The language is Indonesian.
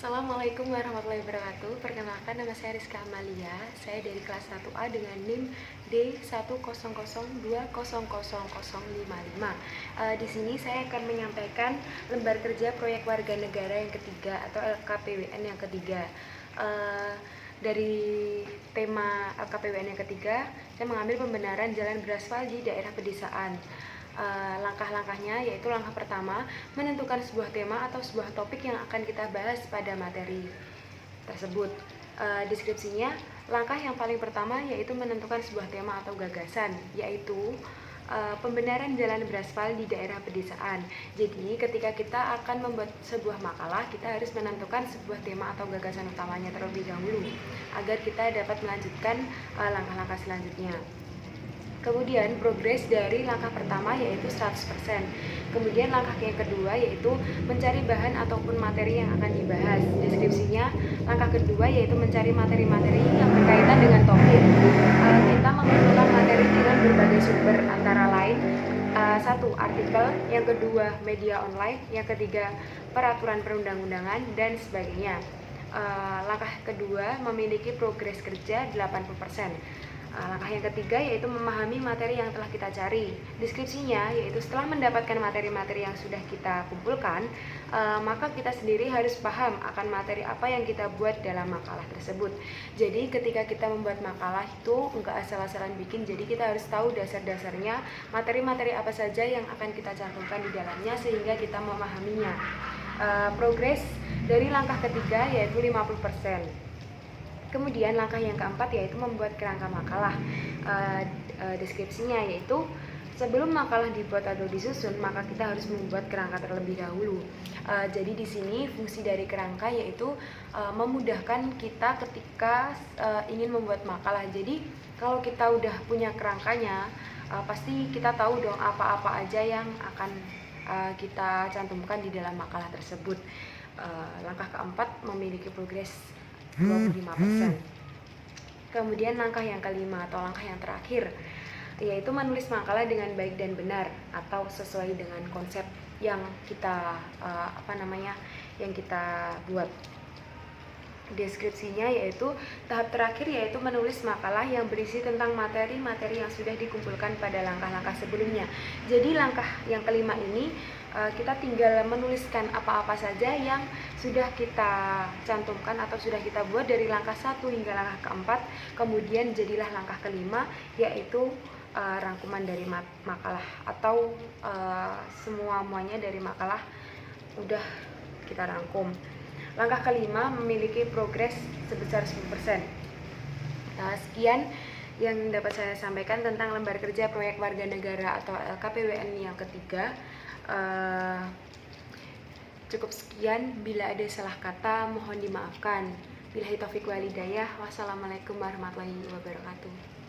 Assalamualaikum warahmatullahi wabarakatuh. Perkenalkan, nama saya Rizka Amalia. Saya dari kelas 1A dengan NIM D100200055. Di sini saya akan menyampaikan lembar kerja proyek warga negara yang ketiga atau LKPWN yang ketiga. Dari tema LKPWN yang ketiga, saya mengambil pembenaran jalan beraspal di daerah pedesaan. Langkah-langkahnya yaitu langkah pertama, menentukan sebuah tema atau sebuah topik yang akan kita bahas pada materi tersebut. Deskripsinya, langkah yang paling pertama yaitu menentukan sebuah tema atau gagasan, yaitu pembenaran jalan beraspal di daerah pedesaan. Jadi ketika kita akan membuat sebuah makalah, kita harus menentukan sebuah tema atau gagasan utamanya terlebih dahulu agar kita dapat melanjutkan langkah-langkah selanjutnya. Kemudian progres dari langkah pertama yaitu 100%. Kemudian langkah yang kedua yaitu mencari bahan ataupun materi yang akan dibahas. Deskripsinya, langkah kedua yaitu mencari materi-materi yang berkaitan dengan topik. Kita mengumpulkan materi dengan berbagai sumber, antara lain satu, artikel, yang kedua media online, yang ketiga peraturan perundang-undangan, dan sebagainya. Langkah kedua memiliki progres kerja 80%. Langkah yang ketiga yaitu memahami materi yang telah kita cari. Deskripsinya yaitu setelah mendapatkan materi-materi yang sudah kita kumpulkan, maka kita sendiri harus paham akan materi apa yang kita buat dalam makalah tersebut. Jadi ketika kita membuat makalah itu enggak asal-asalan bikin, jadi kita harus tahu dasar-dasarnya, materi-materi apa saja yang akan kita cantumkan di dalamnya sehingga kita memahaminya. Progres dari langkah ketiga yaitu 50%. Kemudian langkah yang keempat yaitu membuat kerangka makalah. Deskripsinya yaitu sebelum makalah dibuat atau disusun, maka kita harus membuat kerangka terlebih dahulu. Jadi di sini fungsi dari kerangka yaitu memudahkan kita ketika ingin membuat makalah. Jadi kalau kita udah punya kerangkanya, pasti kita tahu dong apa-apa aja yang akan kita cantumkan di dalam makalah tersebut. Langkah keempat memiliki progres 25%. Kemudian langkah yang kelima atau langkah yang terakhir yaitu menulis makalah dengan baik dan benar atau sesuai dengan konsep yang kita yang kita buat. Deskripsinya yaitu tahap terakhir yaitu menulis makalah yang berisi tentang materi-materi yang sudah dikumpulkan pada langkah-langkah sebelumnya. Jadi langkah yang kelima ini kita tinggal menuliskan apa-apa saja yang sudah kita cantumkan atau sudah kita buat dari langkah 1 hingga langkah keempat. Kemudian jadilah langkah kelima yaitu rangkuman dari makalah atau semuanya dari makalah udah kita rangkum. Langkah kelima memiliki progres sebesar 10%. Sekian yang dapat saya sampaikan tentang lembar kerja proyek warga negara atau LKPWN yang ketiga. Cukup sekian, bila ada salah kata mohon dimaafkan. Billahi taufiq wal hidayah. Wassalamualaikum warahmatullahi wabarakatuh.